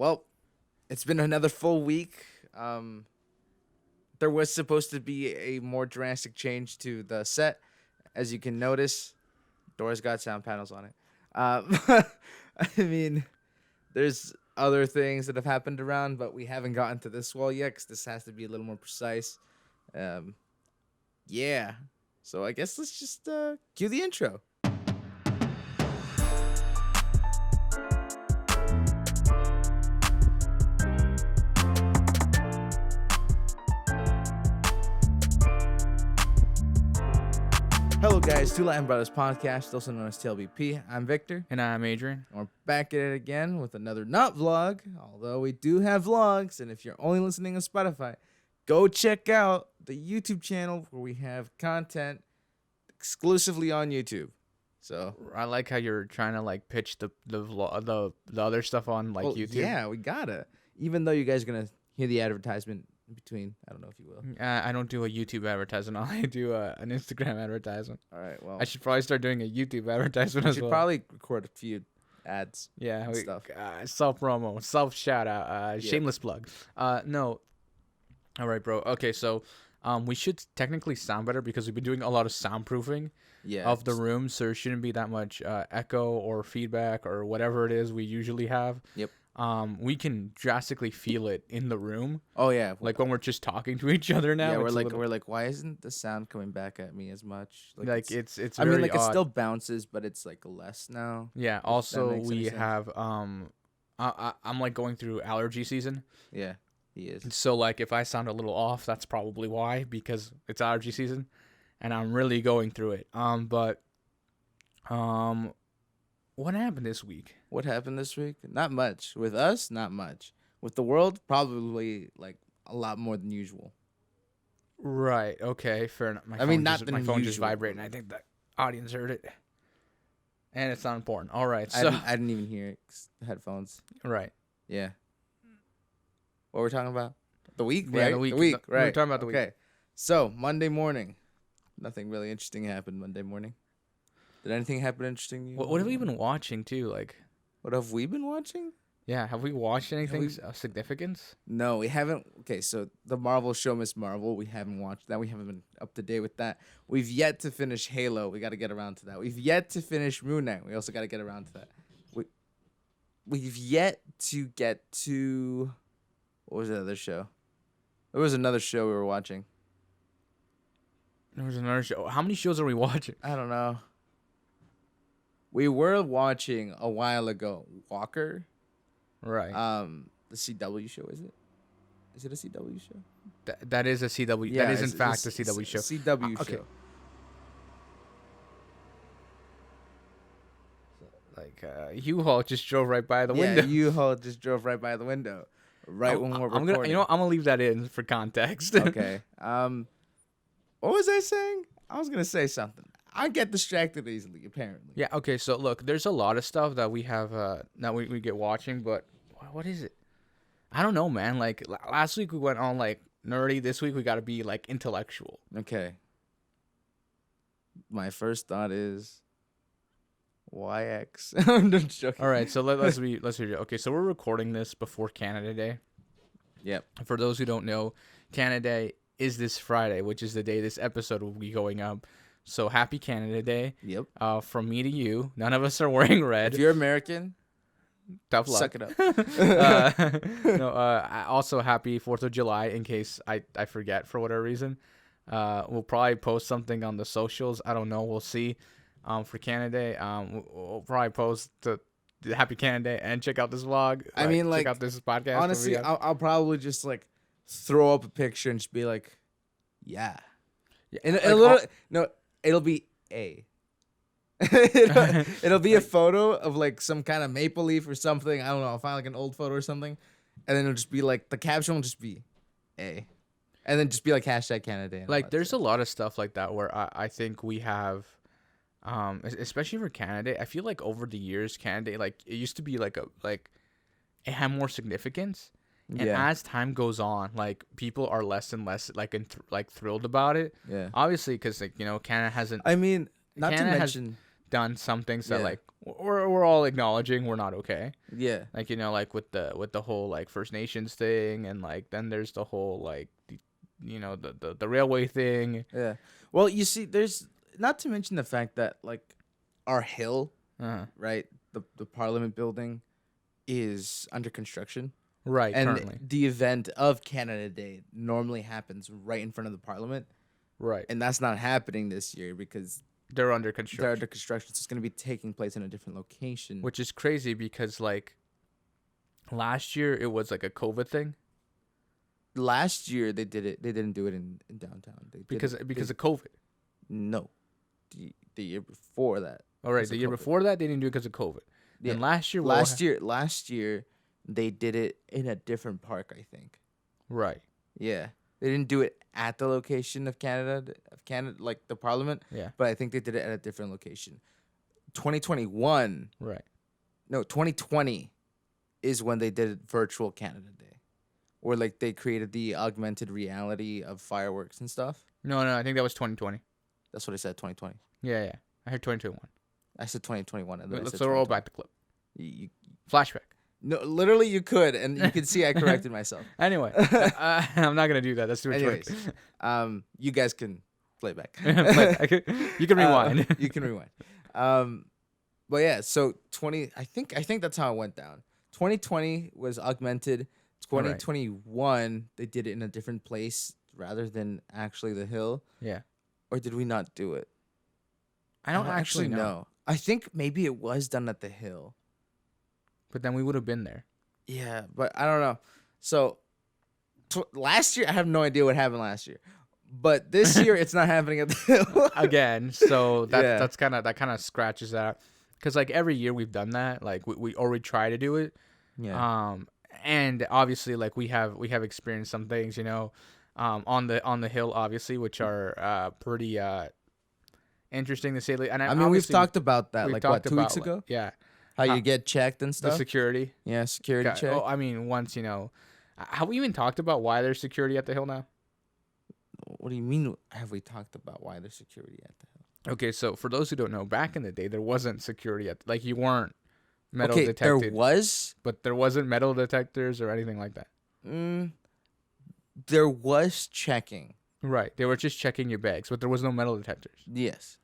Well, it's been another full week. There was supposed to be a more drastic change to the set. As you can notice, doors got sound panels on it. I mean, there's other things that have happened around, but we haven't gotten to this wall yet because this has to be a little more precise. Yeah. So I guess let's just cue the intro. Hello guys, Two Latin Brothers podcast, also known as T.L.B.P. I'm Victor. And I'm Adrian. And we're back at it again with another not vlog, although we do have vlogs. And if you're only listening on Spotify, go check out the YouTube channel where we have content exclusively on YouTube. So I like how you're trying to like pitch the other stuff on like YouTube. Yeah, we gotta. Even though you guys are gonna hear the advertisement in between, I don't know if you will. I don't do a YouTube advertisement. I do an Instagram advertisement. All right, well, I should probably start doing a YouTube advertisement as well. We should probably record a few ads. Yeah, stuff. Self promo, self shout out, shameless plug. No. All right, bro. Okay, so we should technically sound better because we've been doing a lot of soundproofing of the room, so there shouldn't be that much echo or feedback or whatever it is we usually have. Yep. We can drastically feel it in the room. Oh yeah, like when we're just talking to each other now. Yeah, we're like, why isn't the sound coming back at me as much? Like it's. I mean, like odd. It still bounces, but it's like less now. Yeah. Also, we have I'm like going through allergy season. Yeah, he is. So like, if I sound a little off, that's probably why, because it's allergy season, and I'm really going through it. What happened this week? What happened this week? Not much. With us, not much. With the world, probably like a lot more than usual. Right. Okay. Fair enough. My phone just vibrating. I think the audience heard it, and it's not important. All right. So I didn't even hear it. Headphones. Right. Yeah. What we're talking about? The week, yeah, right? The week. Right. We're talking about the week. Okay. So Monday morning, nothing really interesting happened Monday morning. Did anything happen interesting to you? What have we been watching too? Like, what have we been watching? Yeah, have we watched anything of significance? No, we haven't. Okay, so the Marvel show, Miss Marvel, we haven't watched that. We haven't been up to date with that. We've yet to finish Halo. We got to get around to that. We've yet to finish Moon Knight. We also got to get around to that. We've yet to get to, what was the other show? There was another show we were watching. There was another show. How many shows are we watching? I don't know. We were watching a while ago Walker. Right. The CW show, is it? Is it a CW show? That is a CW. Yeah, that is in fact a CW show. CW show. Like U-Haul just drove right by the window. Yeah, U-Haul just drove right by the window. When we're recording. I'm gonna leave that in for context. Okay. What was I saying? I was gonna say something. I get distracted easily, apparently. Yeah, okay, so look, there's a lot of stuff that we have that we get watching, but what is it? I don't know, man. Like last week we went on like nerdy. This week we got to be like intellectual. Okay. My first thought is YX. I'm just joking. All right, so let's be okay, so we're recording this before Canada Day. Yep. For those who don't know, Canada Day is this Friday, which is the day this episode will be going up. So happy Canada Day. Yep. From me to you. None of us are wearing red. If you're American, tough luck. Suck it up. Also happy 4th of July in case I forget for whatever reason. We'll probably post something on the socials. I don't know. We'll see. For Canada Day, we'll probably post the happy Canada Day and check out this vlog. I mean, like, check out this podcast. Honestly, I'll probably just like throw up a picture and just be like, yeah. And it'll be a. it'll be a photo of like some kind of maple leaf or something. I don't know. I'll find like an old photo or something, and then it'll just be like the caption will just be a, and then just be like hashtag Canada Day. Like there's a lot of stuff like that where I think we have, especially for Canada Day. I feel like over the years Canada Day, like it used to be like it had more significance. And as time goes on, like people are less and less like thrilled about it. Yeah. Obviously, because like Canada hasn't. I mean, not Canada to mention has done some things that like we're all acknowledging we're not okay. Yeah. Like, you know, like with the whole like First Nations thing, and like then there's the whole like the railway thing. Yeah. Well, you see, there's not to mention the fact that like our hill, Uh-huh. right, the Parliament building, is under construction, Right, and currently. the event of Canada Day normally happens right in front of the Parliament, Right. and that's not happening this year because They're under they're construction. under construction. So it's going to be taking place in a different location. Which is crazy because like last year it was like a COVID thing Last year they did it. They didn't do it in downtown. They did because it, because of COVID. no, the year before that. All right, because the of year COVID. before that they didn't do it because of COVID. Yeah. And last year, Last year they did it in a different park, I think. right? Yeah. They didn't do it at the location of Canada, like the Parliament, Yeah, but I think they did it at a different location. 2021, right. no, 2020 is when they did virtual Canada Day, where like they created the augmented reality of fireworks and stuff. No, I think that was 2020. That's what I said. 2020. Yeah. I heard 2021. I said 2021, and then I Let's said roll 2020. back the clip. You, Flashback. no, literally, you could, and you can see I corrected myself. Anyway, I'm not gonna do that. That's too much work. Anyways, you guys can play back. Playback. You can rewind. You can rewind. But yeah, so 20. I think that's how it went down. 2020 was augmented. 2021 they did it in a different place rather than actually the hill. Yeah. Or did we not do it? I don't actually know. I think maybe it was done at the hill. But then we would have been there. Yeah, but I don't know. So last year, I have no idea what happened last year. But this year, it's not happening at the hill Again. So Yeah. that kind of scratches that, because like every year we've done that. Like we already try to do it. Yeah. And obviously like we have experienced some things, on the hill, obviously, which are pretty interesting to say. And I mean, we've talked about that, we've like, talked 2 weeks about, ago? like, yeah, How you get checked and the stuff? security. Yeah, security check. Oh, I mean, once have we even talked about why there's security at the hill now? What do you mean, have we talked about why there's security at the hill? Okay, so for those who don't know, back in the day, there wasn't security like you weren't metal Okay, detected. there was? But there wasn't metal detectors or anything like that. There was checking. Right. They were just checking your bags, but there was no metal detectors. Yes.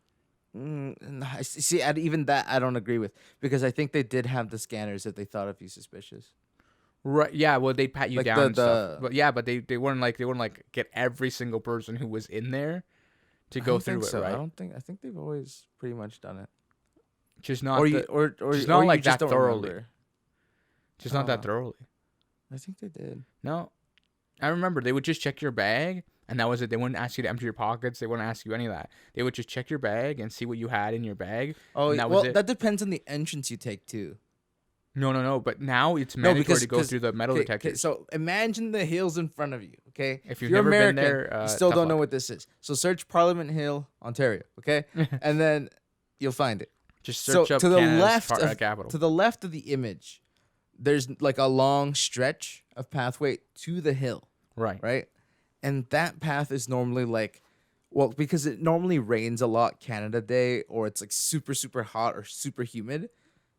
See, even that I don't agree with, because I think they did have the scanners if they thought of you suspicious. Right. Yeah. Well, they pat you Like down and stuff. the- But yeah, but they weren't like get every single person who was in there to go through it. Right. I think they've always pretty much done it. Just not. Or just not you like just that don't thoroughly. remember. Just not that thoroughly. I think they did. No. I remember they would just check your bag, and that was it. They wouldn't ask you to empty your pockets. They wouldn't ask you any of that. They would just check your bag and see what you had in your bag. Oh, and that well, was it. that depends on the entrance you take too. No. But now it's mandatory to go through the metal detectors. So imagine the hills in front of you. Okay, If you've you're never been American, there, you still tough don't know luck. what this is. So search Parliament Hill, Ontario. Okay, and then you'll find it. Just search up to the Canada's left of capital. to the left of the image, there's like a long stretch of pathway to the hill. Right. Right, and that path is normally like, well, because it normally rains a lot Canada Day, or it's like super super hot or super humid.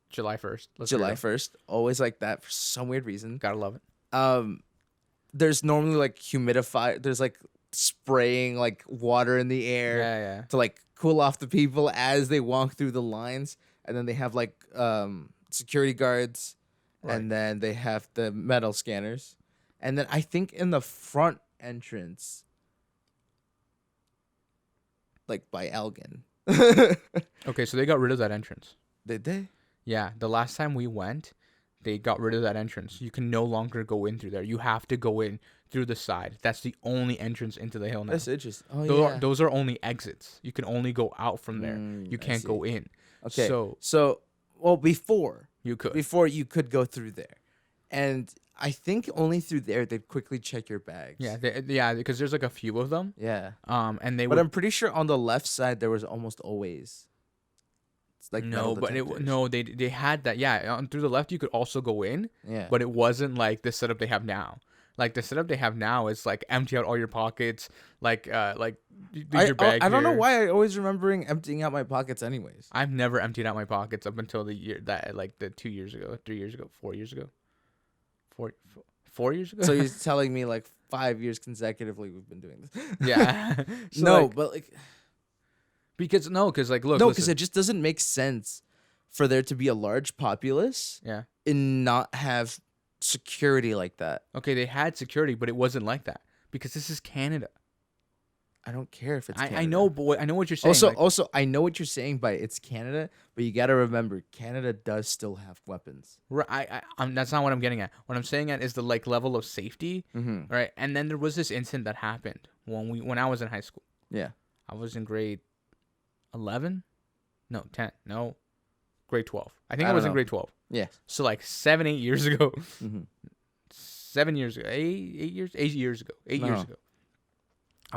July 1st. July 1st, always like that for some weird reason. Gotta love it. There's normally like humidify. There's like spraying like water in the air Yeah. to like cool off the people as they walk through the lines, and then they have like security guards, and then they have the metal scanners, and then I think in the front entrance, like by Elgin. Okay, so they got rid of that entrance. Did they? Yeah, the last time we went, they got rid of that entrance. You can no longer go in through there. You have to go in through the side. That's the only entrance into the hill now. That's interesting. Oh, Those are only exits. You can only go out from there. You I can't see. go in. Okay. So Well, before you could. you could go through there, and I think only through there they'd quickly check your bags. Yeah, because there's like a few of them. Yeah. And they But would. I'm pretty sure on the left side there was almost always. It's like No, metal but detectors. they had that. Yeah, through the left you could also go in. Yeah. But it wasn't like the setup they have now. Like the setup they have now is like empty out all your pockets, like leave your bag I don't know here. why I always remembering emptying out my pockets anyways. I've never emptied out my pockets up until the year that like the 2 years ago, 3 years ago, 4 years ago, 4 years ago. So you're telling me like 5 years consecutively we've been doing this? Yeah. So, No, like, but like because like look, no, because listen. it just doesn't make sense for there to be a large populace Yeah. and not have security like that. Okay, they had security, but it wasn't like that because this is Canada. I don't care if it's I Canada. know, but I know what you're saying. Also, I know what you're saying by it's Canada, but you got to remember Canada does still have weapons. That's not what I'm getting at. What I'm saying at is the like level of safety, Mm-hmm. right? And then there was this incident that happened when I was in high school. Yeah. I was in grade 11, no 10, no grade 12. I think I was in grade 12. Yeah. So like 7, 8 years ago, Mm-hmm. 7 years ago, 8 years ago, 8 years ago.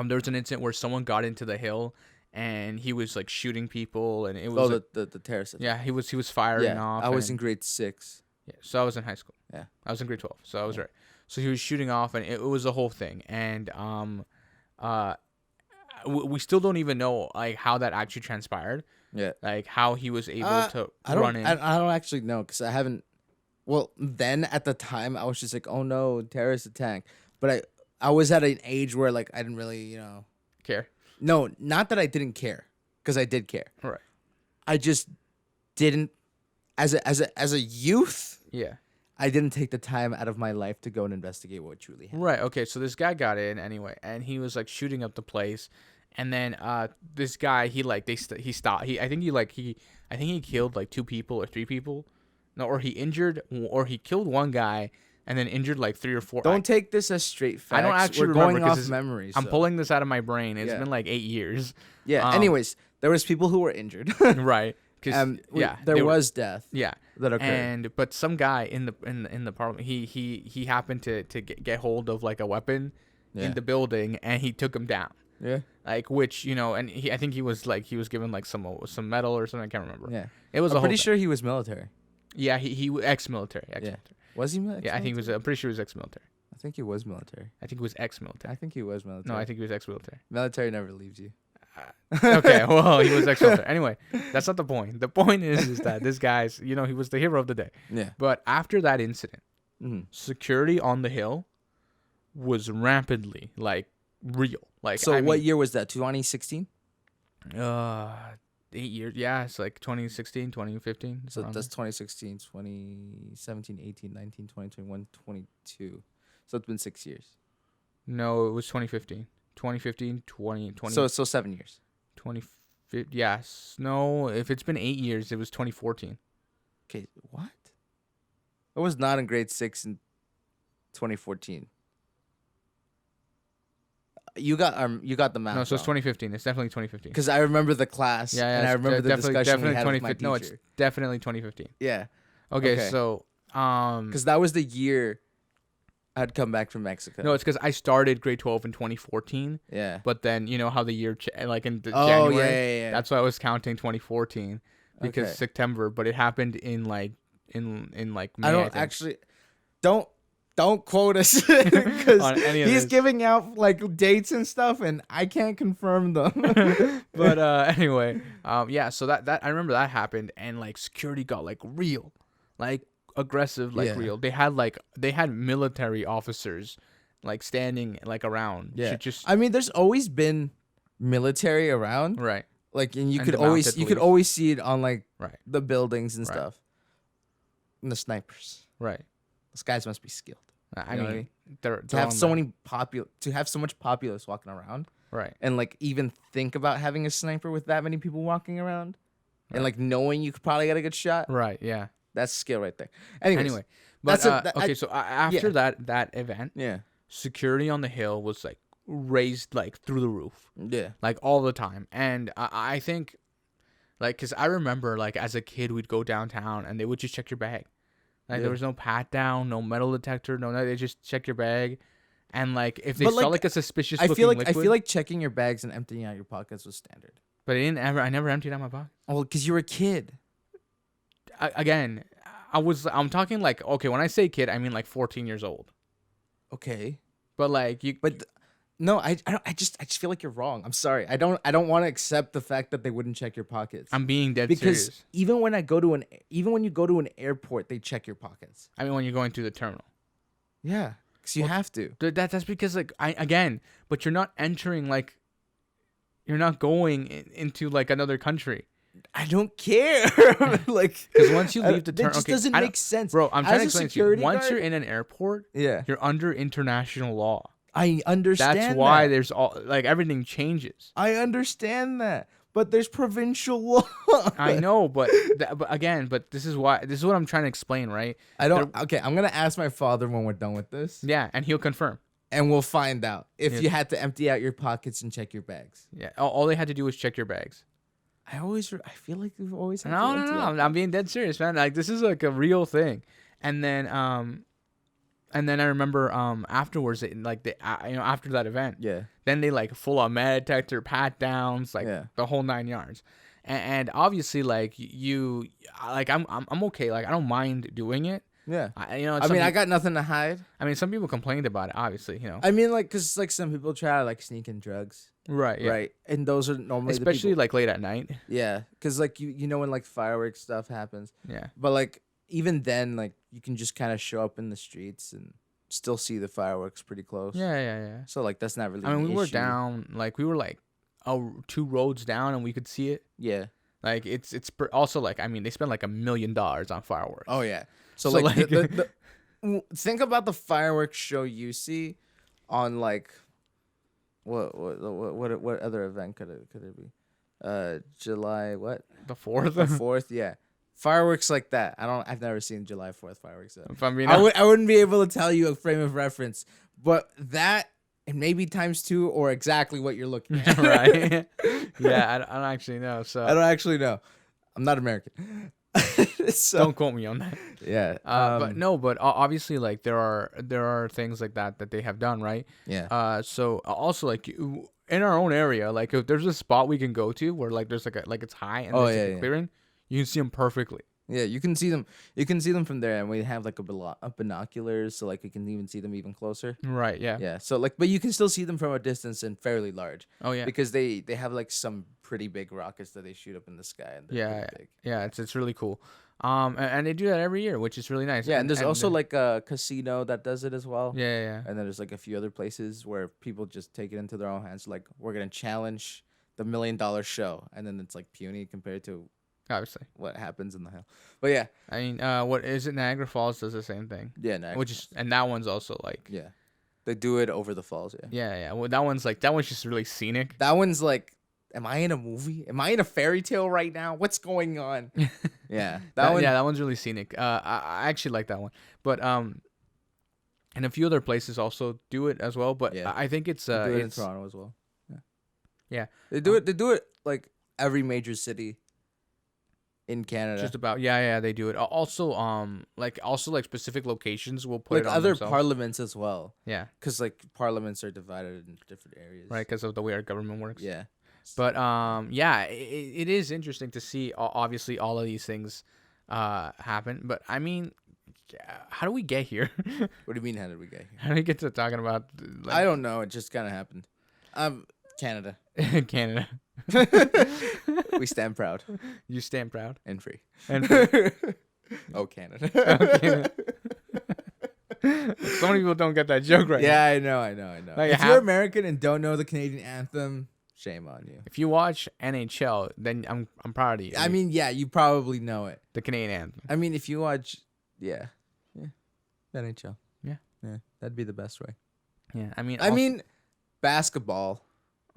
There was an incident where someone got into the hill and he was like shooting people, and it was the terrorist. yeah, he was firing off. I was in grade 6. Yeah, so I was in high school. Yeah, I was in grade 12, so I was right. So he was shooting off, and it was a whole thing. And we still don't even know like how that actually transpired. Yeah, like how he was able to run in. I don't actually know because I haven't. Well, then at the time I was just like, oh no, terrorist attack. But I was at an age where like I didn't really care. No, not that I didn't care, because I did care. Right. I just didn't as a youth. Yeah. I didn't take the time out of my life to go and investigate what truly happened. Right. Okay. So this guy got in anyway, and he was like shooting up the place, and then this guy he stopped. I think he killed like 2 people or 3 people, no, or he killed one guy and then injured like 3 or 4. Don't take this as straight facts. I don't actually We're remember going off 'cause memories. I'm pulling this out of my brain. It's been like 8 years. Yeah. Anyways, there was people who were injured. Right. There was death. Yeah. That occurred. But some guy in the parliament, he happened to get hold of like a weapon in the building, and he took him down. Yeah. Like, which, and I think he was given like some medal or something. I can't remember. Yeah. It was I'm pretty sure he was military. Yeah, he ex-military. Yeah. Was he military? Yeah, I think he was. I'm pretty sure he was ex-military. I think he was military. I think he was ex-military. I think he was military. No, I think he was ex-military. Military never leaves you. Okay, well, he was ex-military. Anyway, that's not the point. The point is that this guy's, he was the hero of the day. Yeah. But after that incident, Mm-hmm. security on the hill was rampantly like real. Like, So what year was that? 2016? 8 years. Yeah, it's like 2016, 2015. So that's 2016, 2017, 18, 19, 20, 21, 22. So it's been 6 years. No, it was 2015. 2015, 20. So 7 years. 2015. Yes. No, if it's been 8 years, it was 2014. Okay, what? I was not in grade 6 in 2014. You got the math. No, so it's 2015. It's definitely 2015. Because I remember the class. Yeah, and I remember the discussion we had with my teacher. No, it's definitely 2015. Yeah. Okay, so because that was the year I'd come back from Mexico. No, it's because I started grade 12 in 2014. Yeah. But then you know how the year like in January. Yeah. That's why I was counting 2014 because September, but it happened in like May. I don't actually don't quote us because he's giving out like dates and stuff, and I can't confirm them. But anyway, yeah. So that I remember that happened, and like security got like real, like aggressive, like real. They had military officers like standing like around. Yeah. I mean, there's always been military around, right? Like, and you could always see it on like the buildings and stuff, and the snipers. Right. Those guys must be skilled. I mean, to have so much populace walking around, right? And like even think about having a sniper with that many people walking around, and like knowing you could probably get a good shot, right? Yeah, that's skill right there. Anyway, but okay, so after that event, security on the hill was like raised like through the roof, like all the time, and I think, like, cause I remember like as a kid we'd go downtown and they would just check your bag. Like there was no pat down, no metal detector, they just check your bag, and like if they saw like a suspicious looking liquid, I feel like checking your bags and emptying out your pockets was standard. But I never emptied out my pocket. Oh, because you were a kid. I'm talking like, okay, when I say kid, I mean like 14 years old. Okay. But like you, But no, I just feel like you're wrong. I'm sorry. I don't want to accept the fact that they wouldn't check your pockets. I'm being dead because serious. even when you go to an airport, they check your pockets. I mean, when you're going through the terminal. Yeah, because you have to. That's because like but you're not entering like, you're not going into like another country. I don't care. Like, Because once you leave the terminal, terminal, it just doesn't make sense, bro. I'm trying As to a explain to you. security Once guard- you're in an airport, Yeah, you're under international law. I understand. That's why that. there's all like everything changes. I understand that, but there's provincial law. I know, but this is what I'm trying to explain, right? I don't. Okay, I'm gonna ask my father when we're done with this, Yeah, and he'll confirm. and we'll find out if Yeah. you had to empty out your pockets and check your bags. Yeah, all they had to do was check your bags. I feel like we've always had to No, empty out. I'm being dead serious, man. Like this is like a real thing. And then I remember afterwards, after that event, Yeah, then they like full on metal detector, pat downs, like Yeah. the whole 9 yards. And obviously, like I'm okay. Like I don't mind doing it. yeah. It's I mean, I something- got nothing to hide. I mean, some people complained about it. Obviously, I mean, like, cause like some people try to like sneak in drugs, right, yeah. right? And those are normally the Especially people- like late at night. yeah, cause like you know when like fireworks stuff happens, Yeah. but like even then, like you can just kind of show up in the streets and still see the fireworks pretty close. Yeah. So like that's not really. I mean, an we were issue. down, like we were like 2 roads down, and we could see it. Yeah. Like also like, I mean, they spent like $1 million on fireworks. Oh yeah. So, So, like, like- think about the fireworks show you see on like what other event could it be? July what? The 4th. The 4th, yeah. Fireworks like that. I've never seen July 4th fireworks though. If I mean, I wouldn't be able to tell you a frame of reference, but that and maybe times 2 or exactly what you're looking at. right? Yeah, I don't actually know. So I don't actually know. I'm not American. So, don't quote me on that. yeah. But obviously, like there are things like that they have done, right? Yeah. So also like in our own area, like if there's a spot we can go to where like there's like it's high and there's like a clearing, you can see them perfectly. Yeah, you can see them. You can see them from there, and we have like a binoculars, so like we can even see them even closer. Right. Yeah. Yeah. So like, but you can still see them from a distance and fairly large. Oh yeah. Because they have like some pretty big rockets that they shoot up in the sky. And they're Yeah. pretty big. Yeah. It's really cool. And they do that every year, which is really nice. Yeah, and there's also like a casino that does it as well. Yeah. And then there's like a few other places where people just take it into their own hands. Like we're gonna challenge the $1 million show, and then it's like puny compared to Obviously. what happens in the hell. But yeah, I mean, what is it? Niagara Falls does the same thing. yeah, Niagara And that one's also like. yeah, they do it over the falls. Yeah, Yeah. Well, that one's just really scenic. that one's like, am I in a movie? Am I in a fairy tale right now? What's going on? Yeah, that one. Yeah, that one's really scenic. I actually like that one, but and a few other places also do it as well. But Yeah. I think it's They do it in it's Toronto as well. Yeah. They do it. They do it like every major city in Canada. just about they do it. Also like specific locations will put like it on other themselves. parliaments as well, Yeah, because like parliaments are divided into different areas. right, because of the way our government works. Yeah. But it is interesting to see obviously all of these things happen. But I mean, how do we get here? What do you mean? How did we get here? How do we get to talking about like, I don't know. It just kind of happened. Canada. Canada? We stand proud You stand proud. and free. And Oh, Canada. Okay. So many people don't get that joke right. Yeah, I know. Like, If you're American and don't know the Canadian anthem, shame on you. If you watch NHL, then I'm proud of you. I mean, yeah, you probably know it. the Canadian anthem. I mean, if you watch, yeah, NHL. Yeah. That'd be the best way. Yeah, I mean, I mean, basketball.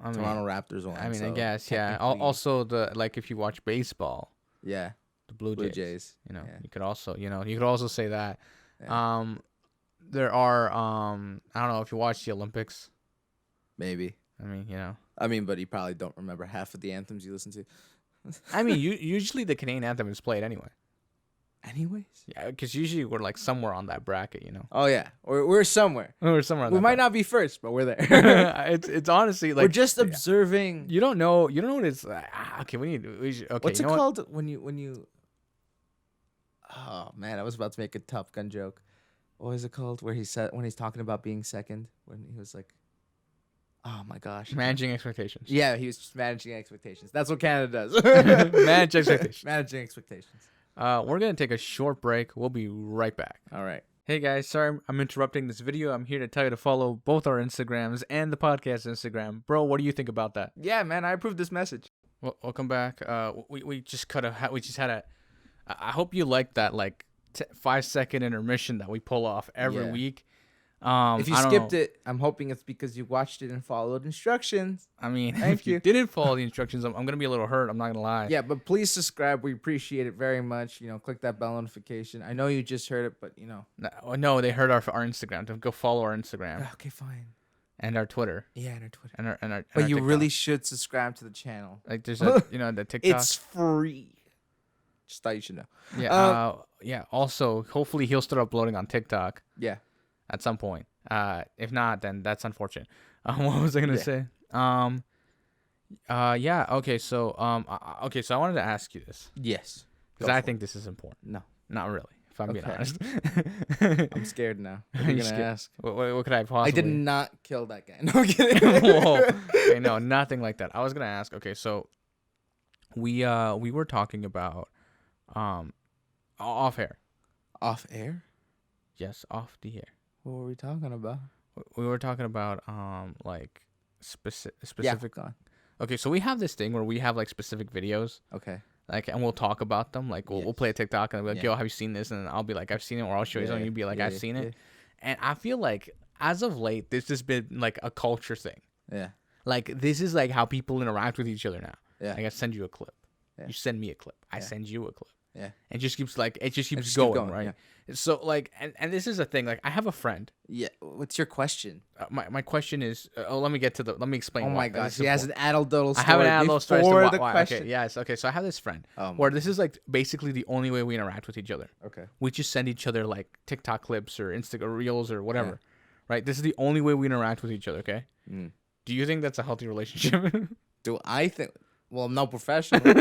I mean, Toronto Raptors won. I mean, I so guess, yeah. technically- Also, if you watch baseball, yeah, the Blue Blue Jays, Jays. you know, yeah. you could also say that. Yeah. There are I don't know if you watch the Olympics. Maybe. I mean, you know, I mean, but you probably don't remember half of the anthems you listen to. I mean, usually the Canadian anthem is played anyway. Anyways. Yeah, because usually we're like somewhere on that bracket, you know. Oh yeah, we're somewhere. We're somewhere. On We that might not be first, but we're there. it's honestly like we're just observing. You don't know what it's. Okay, we should, okay. What's you it know called when you? Oh man, I was about to make a Top Gun joke. what was it called? Where he said when he's talking about being second, when he was like, oh my gosh, Managing expectations. yeah, he was just managing expectations. That's what Canada does. Manage expectations. Managing expectations. We're gonna take a short break. We'll be right back. All right. Hey guys, sorry I'm interrupting this video. I'm here to tell you to follow both our Instagrams and the podcast Instagram. Bro, what do you think about that? Yeah, man, I approve this message. Well, welcome back. We just had a. I hope you like that 5-second intermission that we pull off every Yeah. week. If you I don't skipped know. it, I'm hoping it's because you watched it and followed instructions. I mean, Thank if you you. didn't follow the instructions, I'm gonna be a little hurt. I'm not gonna lie. Yeah, but please subscribe. We appreciate it very much. Click that bell notification. I know you just heard it, but No, they heard our Instagram. Don't go follow our Instagram Okay, fine. and our Twitter Yeah, and our Twitter. and our. But our you TikTok. really should subscribe to the channel. like there's a the TikTok. It's free. Just thought you should know. Yeah. Yeah. Also, hopefully he'll start uploading on TikTok Yeah. at some point. If not, then that's unfortunate. What was I gonna Yeah. say? Yeah. Okay. So, okay. So I wanted to ask you this Yes. because I think this is important. No. Not really, if I'm being Okay. honest. I'm scared now. What Are are you you gonna scared? ask? What could I possibly? I did not kill that guy. No, I'm kidding. Whoa. Okay, no, nothing like that. I was gonna ask. Okay, so we were talking about off air. Off air? Yes, off the air. What were we talking about? We were talking about specific. Yeah, gone. Okay, so we have this thing where we have specific videos, Okay. and we'll talk about them. We'll play a TikTok and be like, Yeah. "Yo, have you seen this?" And I'll be like, "I've seen it," or I'll show you Yeah, something. You'd be like, yeah, "I've yeah, seen yeah. it." And I feel like as of late, this has been a culture thing. Yeah. This is how people interact with each other now. Yeah. I send you a clip. Yeah. You send me a clip. I Yeah. send you a clip. Yeah. And just keeps just keep going, going, right? So and this is a thing. I have a friend. Yeah. What's your question? My question is, let me explain. Oh why. my This gosh. is He has an important. anecdotal I story. have an anecdotal story as to before the why. question. Okay, yes. Okay, so I have this friend Oh my where this is basically the only way we interact with each other. Okay. We just send each other TikTok clips or Instagram reels or whatever. Right? This is the only way we interact with each other, okay? Mm. Do you think that's a healthy relationship? Do I think? Well, I'm no professional. No,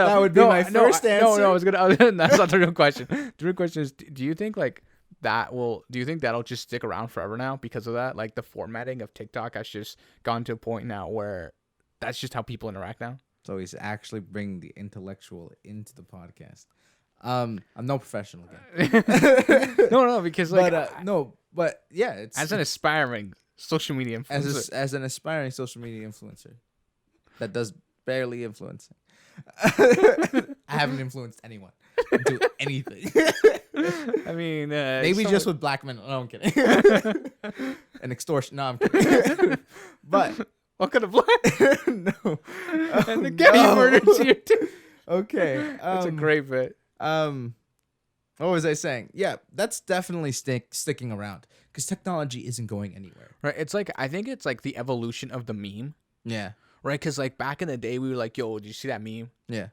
That would be my first No, answer. I was gonna. That's not the real question. The real question is, do you think Do you think that'll just stick around forever now because of that? The formatting of TikTok has just gone to a point now where that's just how people interact now. So he's actually bringing the intellectual into the podcast. I'm no professional again. No, because but yeah, it's as an aspiring social media influencer, as an aspiring social media influencer that does barely influencing. I haven't influenced anyone to do anything. I mean, Maybe just with black men. No, I'm kidding. And extortion. No, I'm kidding. But what kind of black? no. And the guy you murdered here too. Okay. That's a great bit. What was I saying? Yeah, that's definitely sticking around because technology isn't going anywhere. Right. It's I think it's the evolution of the meme. Yeah. Right. Because back in the day, we were like, yo, did you see that meme? Yeah.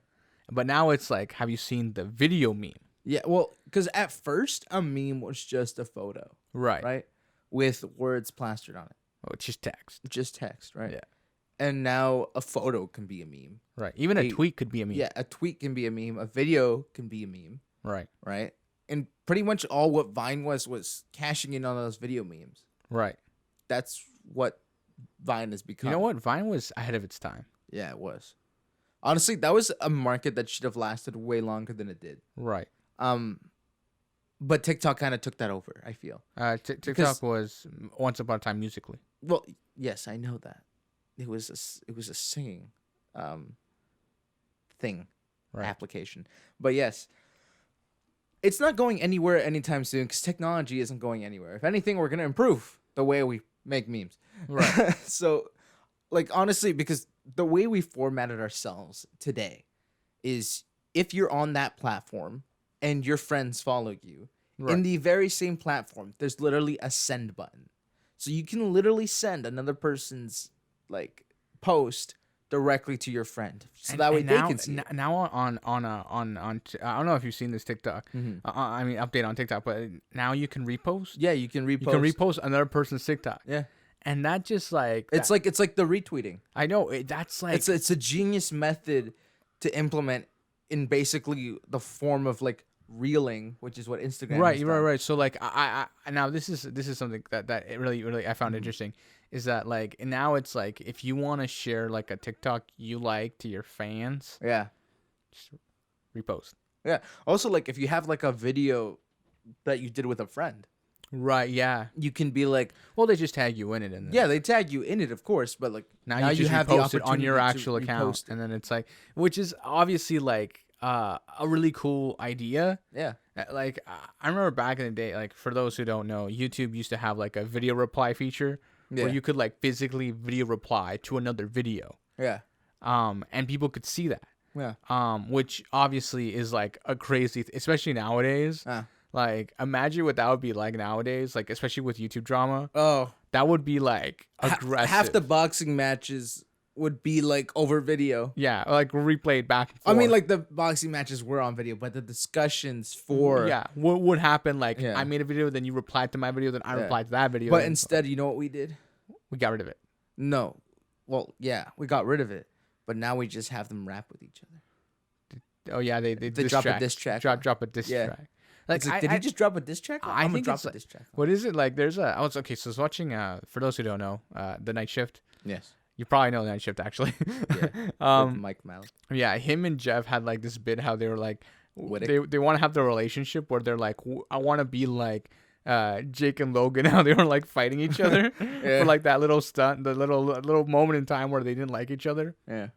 But now it's have you seen the video meme? Yeah. Well, because at first a meme was just a photo, Right. right, with words plastered on it, Oh, it's just text. just text, right? Yeah. And now a photo can be a meme. Right. Even a A- tweet could be a meme. Yeah, a tweet can be a meme. A video can be a meme, Right. right? And pretty much all what Vine was cashing in on those video memes. Right. That's what Vine has become. You know what? Vine was ahead of its time. Yeah, it was. Honestly, that was a market that should have lasted way longer than it did. Right. But TikTok kind of took that over, I feel. TikTok Because- was once upon a time Musically. Well, yes, I know that. It was a singing thing, Right. application. But yes, it's not going anywhere anytime soon because technology isn't going anywhere. If anything, we're going to improve the way we make memes. Right. So, honestly, because the way we formatted ourselves today is if you're on that platform and your friends follow you, Right. in the very same platform, there's literally a send button. So you can literally send another person's post directly to your friend, so that way they now, can see it. Now on I don't know if you've seen this TikTok. Mhm. I mean update on TikTok, but now you can repost. Yeah, you can repost. You can repost another person's TikTok. Yeah, And that just it's like the retweeting. I know that's It's a genius method to implement in basically the form of reeling, which is what Instagram Right, has right, done. right. So like I now this is something that it really I found Mhm. interesting is that like now it's like if you want to share like a TikTok you like to your fans, Yeah. just repost. Yeah. Also, like if you have like a video that you did with a friend, Right, yeah. you can be like, Well, they just tag you in it and then yeah, they tag you in it, of course, but like now now you you just have the repost it on opportunity your to actual account repost it. and then it's like which is obviously like a really cool idea. Yeah. Like I remember back in the day, like for those who don't know, YouTube used to have like a video reply feature where Yeah. you could like physically video reply to another video. Yeah. And people could see that. Yeah. Which obviously is like a crazy, especially nowadays. Like imagine what that would be like nowadays, like especially with YouTube drama. Oh, That would be like aggressive. half the boxing matches would be like over video. Yeah, like replayed back and forth. I mean, like the boxing matches were on video, but the discussions for what would happen? Like Yeah. I made a video, then you replied to my video, then I replied to that video. But and instead, you know what we did? we got rid of it. No. Well, yeah, we got rid of it, but now we just have them rap with each other. Oh yeah, they They drop a diss track. Drop a diss Yeah. track. Like, Did he just drop a diss track? I I'm gonna think drop it's a like- diss track. What is it like? There's a. I was okay. So I was watching. For those who don't know, the Night Shift. Yes. You probably know the Night Shift actually. Yeah. With Mike Malik. Yeah. Him and Jeff had like this bit how they were like, Wittick. they want to have the relationship where they're like, I want to be like. Jake and Logan, how they were like fighting each other Yeah. for like that little stunt, the little moment in time where they didn't like each other. Yeah.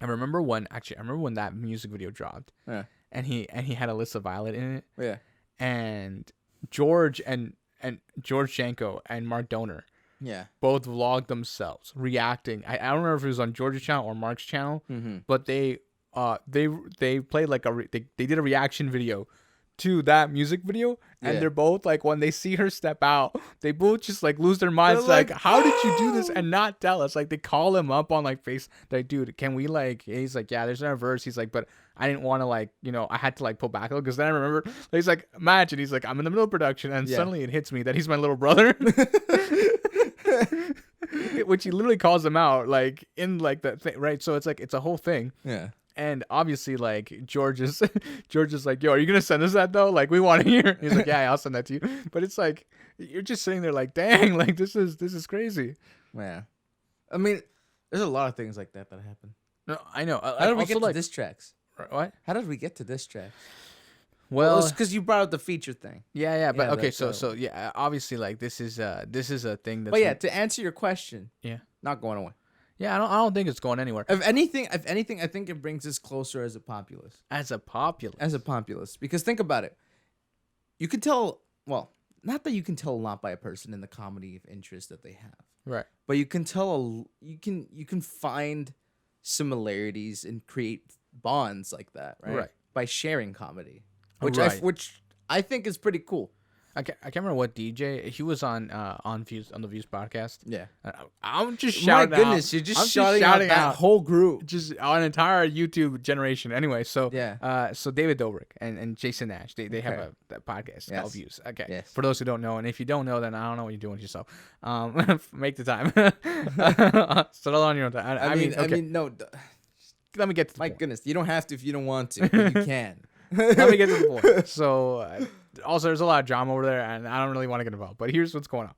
I remember when that music video dropped. Yeah. And he had Alyssa Violet in it. Yeah. And George and George Janko and Mark Donor Yeah. both vlogged themselves reacting. I don't remember if it was on George's channel or Mark's channel, Mm-hmm. but they played like they did a reaction video to that music video, and Yeah. they're both like when they see her step out, they both just like lose their minds. They're Like, like, how did you do this and not tell us? Like they call him up on like face, like, dude, can we like? He's like, yeah, there's no verse. He's like, but I didn't want to like, I had to like pull back a little because then I remember he's like, imagine he's like, I'm in the middle of production and Yeah. suddenly it hits me that he's my little brother. Which he literally calls him out like in like that thing, right? So it's like it's a whole thing. Yeah. And obviously, like George is like, yo, are you gonna send us that though? Like, we want to hear. He's like, yeah, I'll send that to you. But it's like you're just sitting there, like, dang, like this is crazy. Yeah. I mean, there's a lot of things like that happen. No, I know. How did we get to like diss tracks? what? How did we get to diss tracks? Well, because you brought up the feature thing. yeah, but yeah, okay, that's, so yeah, obviously, like this is a thing that's. But yeah, to answer your question, Yeah. not going away. Yeah, I don't think it's going anywhere. If anything, I think it brings us closer as a populace. As a populace, Because think about it. You can tell, well, not that you can tell a lot by a person in the comedy of interest that they have, right? but you can tell you can find similarities and create bonds like that, right? Right. By sharing comedy, which Right. which I think is pretty cool. I can't remember what DJ he was on the Views podcast. Yeah. I'm just My shouting goodness, out. you're just I'm shouting out that whole group. just an entire YouTube generation. Anyway, so Yeah. so David Dobrik and Jason Nash, they have Okay. that podcast Yes. called Views. Okay, Yes. for those who don't know, and if you don't know, then I don't know what you're doing with yourself. Make the time. Settle on your own time. I mean, okay. no. Let me get to the My point. goodness, you don't have to if you don't want to, but you can. Let me get to the point. So, also, there's a lot of drama over there, and I don't really want to get involved. But here's what's going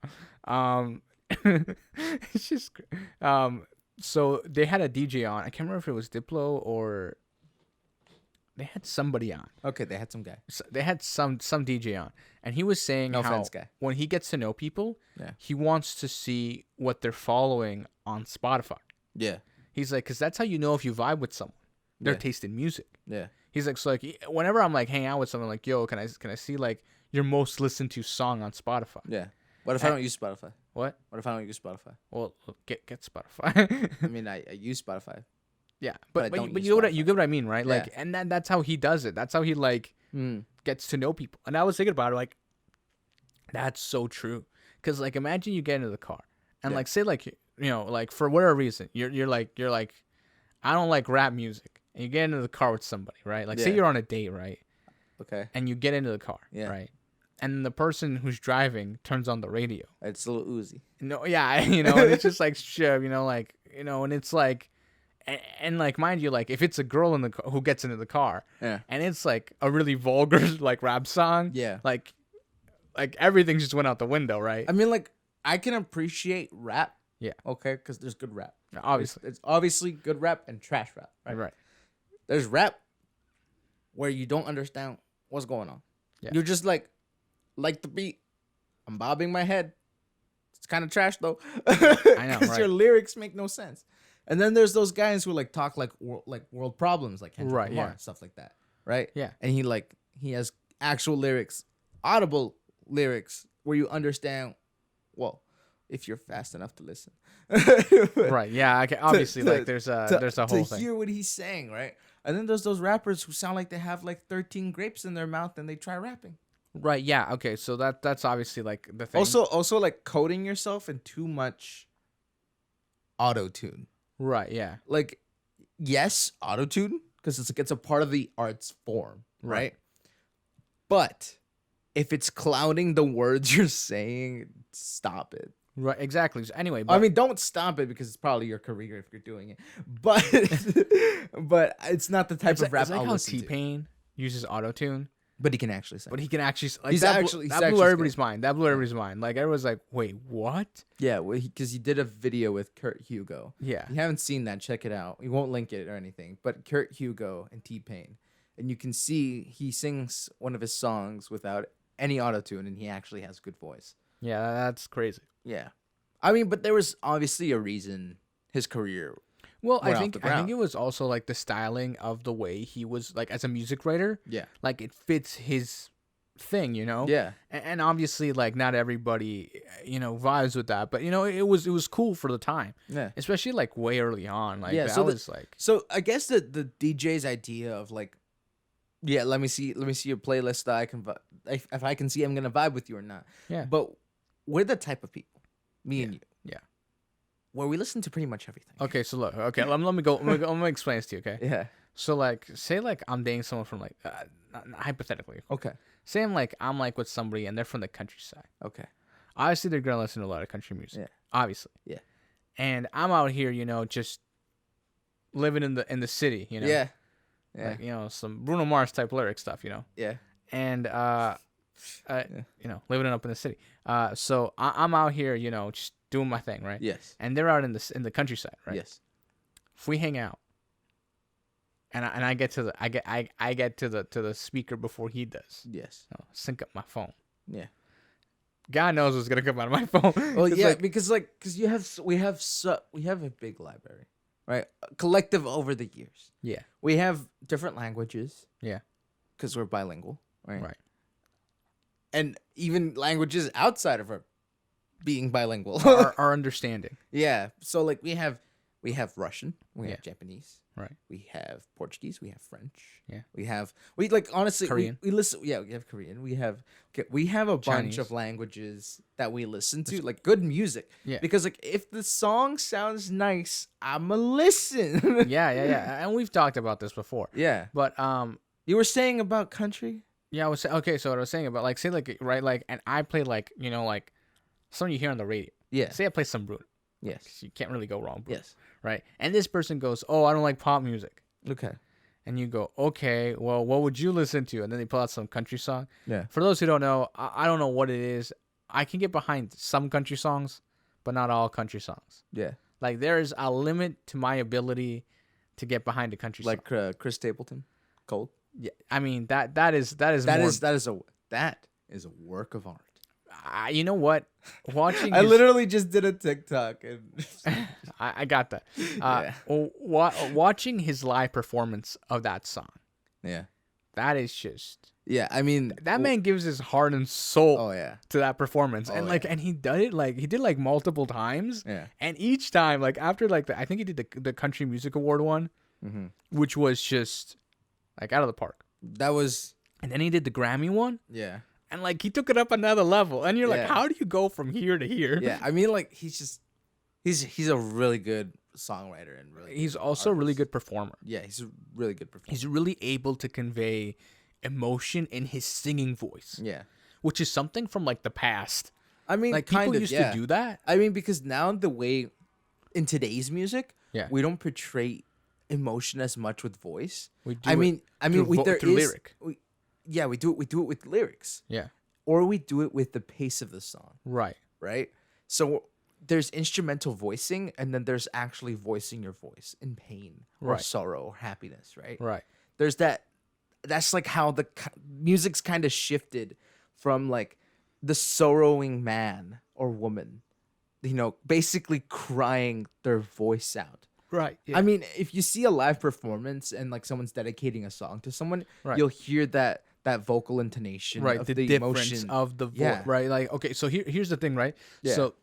on. It's just, so they had a DJ on. I can't remember if it was Diplo or they had somebody on. Okay, they had some guy. So they had some DJ on, and he was saying No how offense, guy. when he gets to know people, Yeah. he wants to see what they're following on Spotify. Yeah. He's like, because that's how you know if you vibe with someone. Their Yeah. taste in music. Yeah. He's like, so like whenever I'm like hanging out with someone, like, yo, can I see like your most listened to song on Spotify? Yeah. What if I don't use Spotify? What? What if I don't use Spotify? Well, get Spotify. I mean, I use Spotify. Yeah, But I but don't you use get what Spotify. you get what I mean, right? Like, Yeah. and that's how he does it. That's how he like gets to know people. And I was thinking about it, like, that's so true. Because like, imagine you get into the car and Yeah. like say like like for whatever reason you're like I don't like rap music, and you get into the car with somebody, right? Like say Yeah. you're on a date, right? Okay. And you get into the car, Yeah. right? And the person who's driving turns on the radio. It's a little Uzi. No, yeah, and it's just like shit, and it's like, and like mind you, like if it's a girl in the who gets into the car, Yeah. and it's like a really vulgar like rap song, Yeah. like everything just went out the window, right? I mean, like, I can appreciate rap. Yeah. Okay, because there's good rap. Obviously, It's obviously good rap and trash rap, right? right. There's rap where you don't understand what's going on. Yeah. You're just like the beat. I'm bobbing my head. It's kind of trash though. I know, Because right. your lyrics make no sense. And then there's those guys who like talk like world problems, like Kendrick Right, Lamar yeah. and stuff like that, right? Yeah. And he has actual lyrics, audible lyrics where you understand. Well, if you're fast enough to listen, Right. Yeah. Obviously, like there's a whole to thing. hear what he's saying, right? And then there's those rappers who sound like they have like 13 grapes in their mouth and they try rapping. Right. Yeah. Okay. So that's obviously like the thing. Also like coding yourself in too much auto tune. Right. Yeah. Like, yes, auto tune because it's a part of the art's form, right? Right. But if it's clouding the words you're saying, stop it. Right. Exactly. So anyway, I mean, don't stop it because it's probably your career if you're doing it. But but it's not the type of rap it's like I'll how listen to. T.P uses auto tune. But he can actually sing. But he can actually like He's that. actually- he's That blew actually everybody's mind. That blew everybody's mind. Like everyone's like, "Wait, what?" Yeah, because he did a video with Kurt Hugo. Yeah, If you haven't seen that, check it out. We won't link it or anything. But Kurt Hugo and T-Pain. And you can see he sings one of his songs without any auto-tune, and he actually has good voice. yeah, that's crazy. Yeah. I mean, but there was obviously a reason his career. Well, Went I off think the I think ground. it was also like the styling of the way he was like as a music writer. Yeah. Like it fits his thing, you know. Yeah. And obviously, like not everybody, vibes with that, but it was cool for the time, Yeah. especially like way early on. Like Yeah, that so was like So I guess the DJ's idea of like, yeah, let me see your playlist that I can if I can see I'm gonna vibe with you or not. Yeah. But we're the type of people, me and you. Yeah. Where we listen to pretty much everything. Okay, so look, okay, let me go. Let me explain this to you, okay? Yeah. So like, say like I'm dating someone from like, hypothetically, Okay. say I'm like with somebody and they're from the countryside. Okay. Obviously, they're gonna listen to a lot of country music. Yeah. Obviously. Yeah. And I'm out here, just living in the city, Yeah. Yeah. like some Bruno Mars type lyric stuff, Yeah. and living it up in the city. So I'm out here, just doing my thing, right? Yes. And they're out in the countryside, right? Yes. If we hang out, and I get to the speaker before he does, Yes. sync up my phone. Yeah. God knows what's gonna come out of my phone. Well, It's yeah, like, because we have a big library, right? Collective over the years. yeah, We have different languages. Yeah. Because we're bilingual, right? right. And even languages outside of our being bilingual. Our understanding. Yeah. So like we have Russian, we have Yeah. Japanese, Right. we have Portuguese, we have French. Yeah. We like honestly Korean. we listen. Yeah, we have Korean. We have a bunch Chinese. of languages that we listen to, like good music. Yeah. Because like if the song sounds nice, I'ma listen. Yeah. And we've talked about this before. Yeah. But You were saying about country? yeah, I was okay. So what I was saying about like say like right like and I play like like something you hear on the radio. Yeah. Say I play some Bruno. Yes. You can't really go wrong. Bruno, Yes. Right. And this person goes, "Oh, I don't like pop music." Okay. And you go, "Okay, well, what would you listen to?" And then they pull out some country song. Yeah. For those who don't know, I don't know what it is. I can get behind some country songs, but not all country songs. Yeah. Like there is a limit to my ability to get behind a country song. Like Chris Stapleton, Cold. Yeah, I mean that is That more, is a work of art. you know what? Watching I his- literally just did a TikTok and I got that. Yeah. Watching his live performance of that song, yeah. that is just Yeah, I mean that man gives his heart and soul Oh yeah. to that performance, Oh, and yeah. and he did like multiple times, Yeah. and each time like after like I think he did the country music award one, Mm-hmm. which was just like out of the park, That was and then he did the Grammy one, yeah. and like he took it up another level, and you're like, Yeah. how do you go from here to here? Yeah, I mean like he's a really good songwriter and really He's good also a really artist. good performer. Yeah, he's a really good performer. He's really able to convey emotion in his singing voice, Yeah. which is something from like the past. I mean Like kind people of used yeah. to do that. I mean because now the way in today's music, Yeah. we don't portray emotion as much with voice. We do. Through lyric. We do it with lyrics. Yeah. Or we do it with the pace of the song. Right. Right? So there's instrumental voicing, and then there's actually voicing your voice in pain or sorrow or happiness, right? Right. There's that. That's like how the music's kind of shifted from like the sorrowing man or woman, basically crying their voice out. Right. Yeah. I mean, if you see a live performance and like someone's dedicating a song to someone, you'll hear that vocal intonation, right? Of the difference emotion of the voice, right? Like, okay, so here's the thing, right? Yeah. So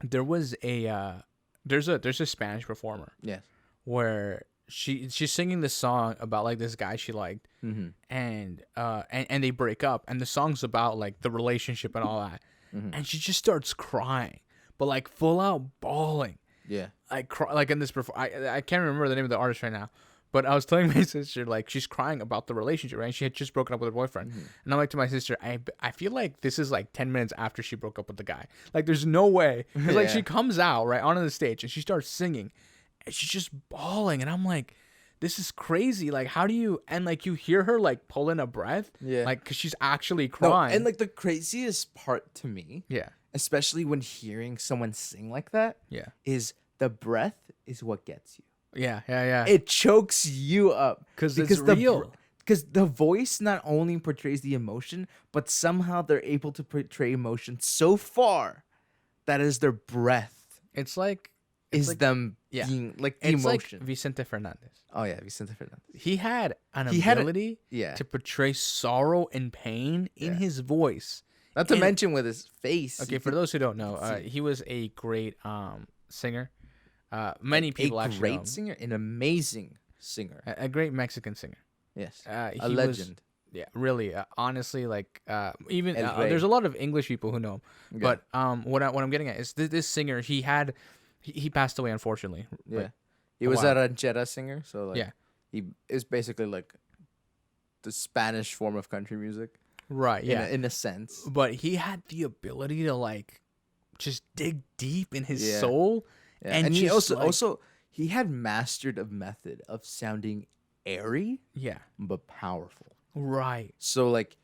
there was there's a Spanish performer, yes, where she's singing this song about like this guy she liked, mm-hmm. and they break up, and the song's about like the relationship and all that, mm-hmm. and she just starts crying, but like full out bawling. Yeah. Like in this I can't remember the name of the artist right now, but I was telling my sister, like, she's crying about the relationship, right? She had just broken up with her boyfriend. Mm-hmm. And I'm like to my sister, I feel like this is like 10 minutes after she broke up with the guy. Like, there's no way. Because like she comes out right onto the stage and she starts singing and she's just bawling, and I'm like, this is crazy. Like, how do you, and like you hear her like pulling a breath, like, because she's actually crying. No, and like the craziest part to me, especially when hearing someone sing like that, is the breath is what gets you. Yeah. It chokes you up because it's real. Because the voice not only portrays the emotion, but somehow they're able to portray emotion so far that is their breath. It's like them being like the emotion. Like Vicente Fernandez. Oh yeah, Vicente Fernandez. He had an ability to portray sorrow and pain in his voice. Not to mention with his face. Okay, for those who don't know, he was a great singer. Many people actually know him. A great singer, an amazing singer, a great Mexican singer. Yes, a legend. Really. Honestly, like even there's a lot of English people who know him. Yeah. But what I'm getting at is this singer. He passed away, unfortunately. Yeah, he was a ranchera singer. So like, he is basically like the Spanish form of country music. Right. Yeah. In a sense. But he had the ability to like just dig deep in his soul. Yeah. And he also he had mastered a method of sounding airy, but powerful. Right. So like,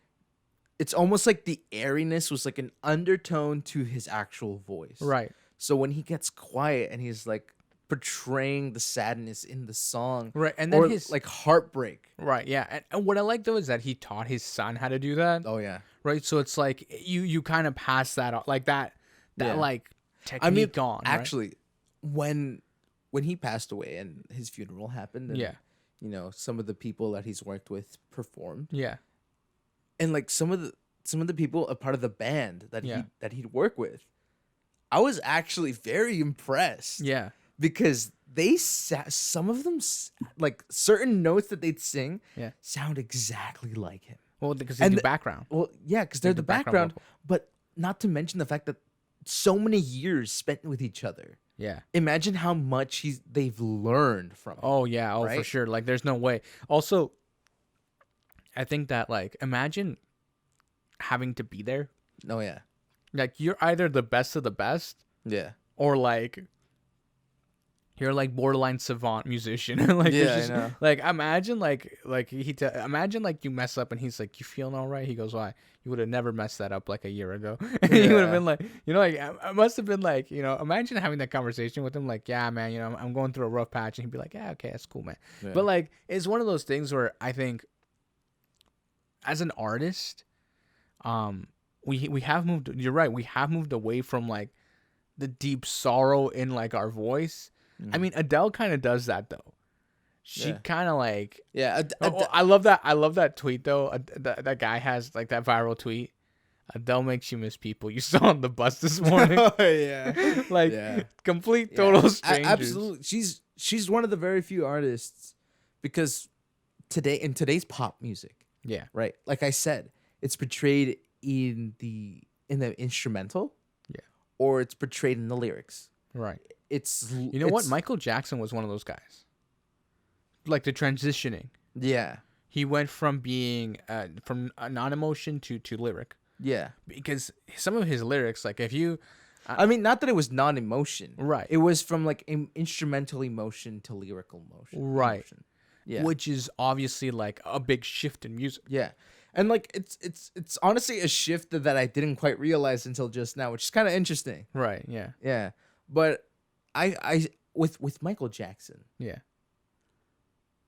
it's almost like the airiness was like an undertone to his actual voice. Right. So when he gets quiet and he's like portraying the sadness in the song, right, and then his like heartbreak. Right. Yeah. And what I like though is that he taught his son how to do that. Oh yeah. Right. So it's like you kind of pass that on, like that like technique on. Actually, when he passed away and his funeral happened, and, some of the people that he's worked with performed. Yeah. And like some of the people, a part of the band that he'd work with, I was actually very impressed. Yeah. Because some of them, like certain notes that they'd sing, sound exactly like him. Well, because they do background. Well, yeah, because they're the background. But not to mention the fact that so many years spent with each other. Yeah. Imagine how much they've learned from him. Oh, yeah. Oh, right? For sure. Like, there's no way. Also, I think that, like, imagine having to be there. Oh, yeah. Like, you're either the best of the best. Yeah. Or, like, you're, like, borderline savant musician. Like, I know. Like, imagine, imagine, like, you mess up and he's like, you feeling all right? He goes, why? You would have never messed that up like a year ago. And he would have been like, like, I must have been like, imagine having that conversation with him. Like, yeah, man, I'm going through a rough patch. And he'd be like, yeah, okay, that's cool, man. Yeah. But like, it's one of those things where I think as an artist, we have moved, you're right. We have moved away from like the deep sorrow in like our voice. I mean, Adele kind of does that though. She kind of like I love that tweet though. That guy has like that viral tweet. Adele makes you miss people you saw on the bus this morning. Oh yeah, like complete total strangers. Absolutely, she's one of the very few artists because in today's pop music, right. Like I said, it's portrayed in the instrumental, or it's portrayed in the lyrics, right. It's what? Michael Jackson was one of those guys. Like the transitioning. Yeah. He went from being from non-emotion to lyric. Yeah. Because some of his lyrics, like if you I mean, not that it was non-emotion. Right. It was from like instrumental emotion to lyrical motion. Right. Emotion. Yeah. Which is obviously like a big shift in music. Yeah. And like it's honestly a shift that I didn't quite realize until just now, which is kind of interesting. Right. Yeah. Yeah. But I with Michael Jackson, Yeah.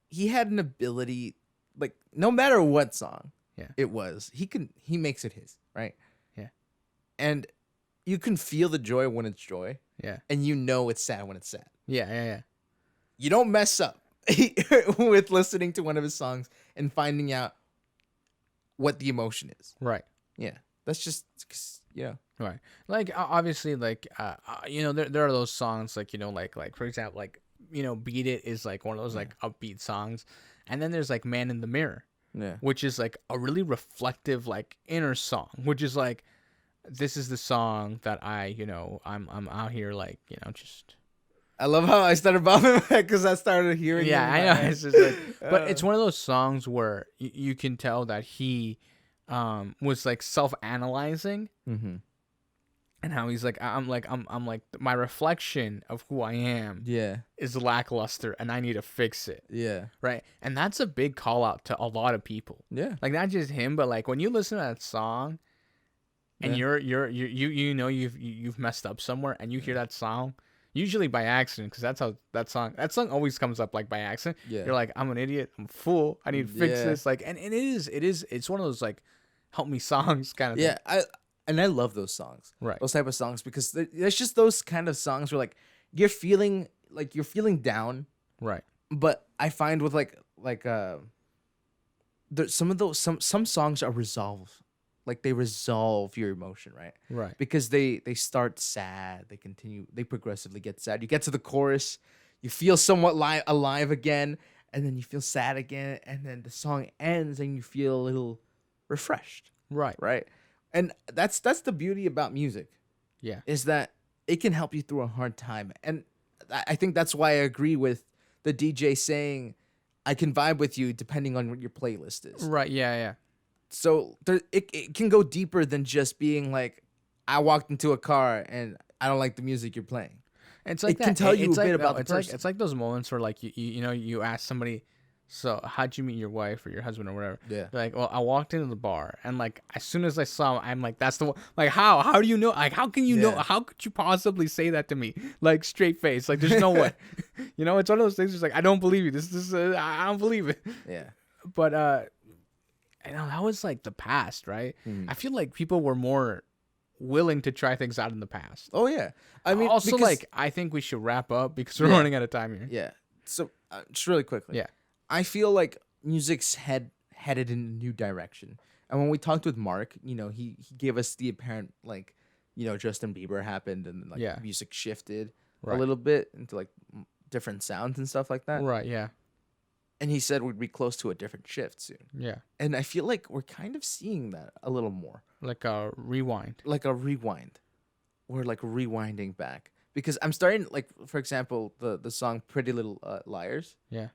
he had an ability, like no matter what song Yeah. it was, he makes it his, right? Yeah. And you can feel the joy when it's joy, Yeah. and you know it's sad when it's sad. Yeah. Yeah. Yeah. You don't mess up with listening to one of his songs and finding out what the emotion is. Right. Yeah. That's just, yeah. Right. Like obviously, like there are those songs like like for example, like Beat It is like one of those like upbeat songs, and then there's like Man in the Mirror, Yeah. which is like a really reflective like inner song, which is like this is the song that I'm out here like just. I love how I started bobbing my head because I started hearing. Yeah, I know. It's just like, but it's one of those songs where you can tell that he was like self-analyzing. Mm-hmm. And how he's like, I'm like my reflection of who I am is lackluster and I need to fix it. Yeah. Right. And that's a big call out to a lot of people. Yeah. Like not just him, but like when you listen to that song and you've messed up somewhere and you hear that song, usually by accident, because that's how that song always comes up like by accident. Yeah. You're like, I'm an idiot, I'm a fool, I need to fix this. Like, and it's one of those like help me songs kind of thing. I love those songs. Right. Those type of songs because there's just those kind of songs where like you're feeling down. Right. But I find with some songs are resolve. Like they resolve your emotion, right? Right. Because they start sad, they progressively get sad. You get to the chorus, you feel somewhat alive again, and then you feel sad again, and then the song ends and you feel a little refreshed. Right. Right. And that's the beauty about music. Yeah. Is that it can help you through a hard time. And I think that's why I agree with the DJ saying I can vibe with you depending on what your playlist is. Right. Yeah. Yeah. So it can go deeper than just being like, I walked into a car and I don't like the music you're playing. It's like it can tell you a bit about the person. It's like those moments where like you ask somebody, so how'd you meet your wife or your husband or whatever? Yeah. They're like, well, I walked into the bar and like as soon as I saw him, I'm like, that's the one. Like how do you know? Like how can you know? How could you possibly say that to me? Like straight face. Like there's no way. It's one of those things. It's like I don't believe you. This I don't believe it. Yeah. But that was like the past, right? I feel like people were more willing to try things out in the past. Oh yeah. I mean, also because, like I think we should wrap up because we're running out of time here. Yeah. So just really quickly. Yeah. I feel like music's headed in a new direction. And when we talked with Mark, he gave us the apparent like, Justin Bieber happened and like music shifted a little bit into like different sounds and stuff like that. Right. Yeah. And he said we'd be close to a different shift soon. Yeah. And I feel like we're kind of seeing that a little more. Like a rewind. Like a rewind. We're like rewinding back. Because I'm starting, like, for example, the song Pretty Little Liars. Yeah.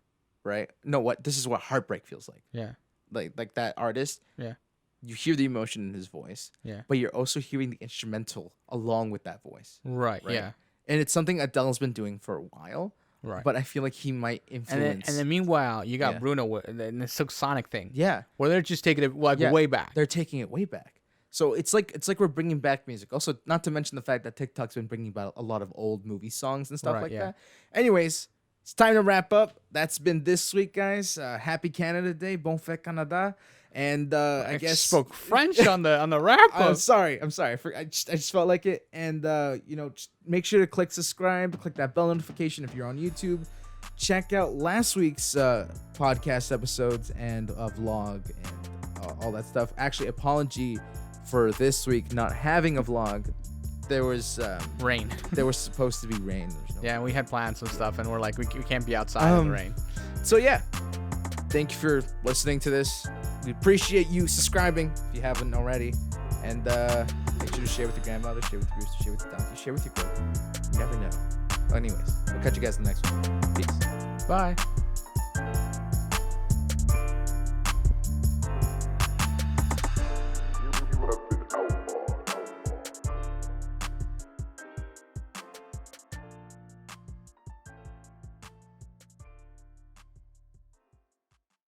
Right? No, this is what heartbreak feels like. Yeah. Like that artist. Yeah. You hear the emotion in his voice. Yeah. But you're also hearing the instrumental along with that voice. Right. Yeah. And it's something Adele's been doing for a while. Right. But I feel like he might influence. And then meanwhile, you got Bruno and the Silk Sonic thing. Yeah. Where they're just taking it like way back. They're taking it way back. So it's like we're bringing back music. Also, not to mention the fact that TikTok's been bringing about a lot of old movie songs and stuff that. Anyways, it's time to wrap up. That's been this week, guys. Happy Canada Day, Bon Fête Canada. And I guess spoke French on the wrap up. I'm sorry. I just felt like it. And just make sure to click subscribe, click that bell notification if you're on YouTube. Check out last week's podcast episodes and vlog and all that stuff. Actually, apology for this week not having a vlog. There was rain. There was supposed to be rain. And we had plans and stuff, and we're like, we can't be outside in the rain. So yeah, thank you for listening to this. We appreciate you subscribing if you haven't already, and make sure to share with your grandmother, share with your rooster, share with your donkey, share with your goat. You never know. Anyways, we'll catch you guys in the next one. Peace. Bye.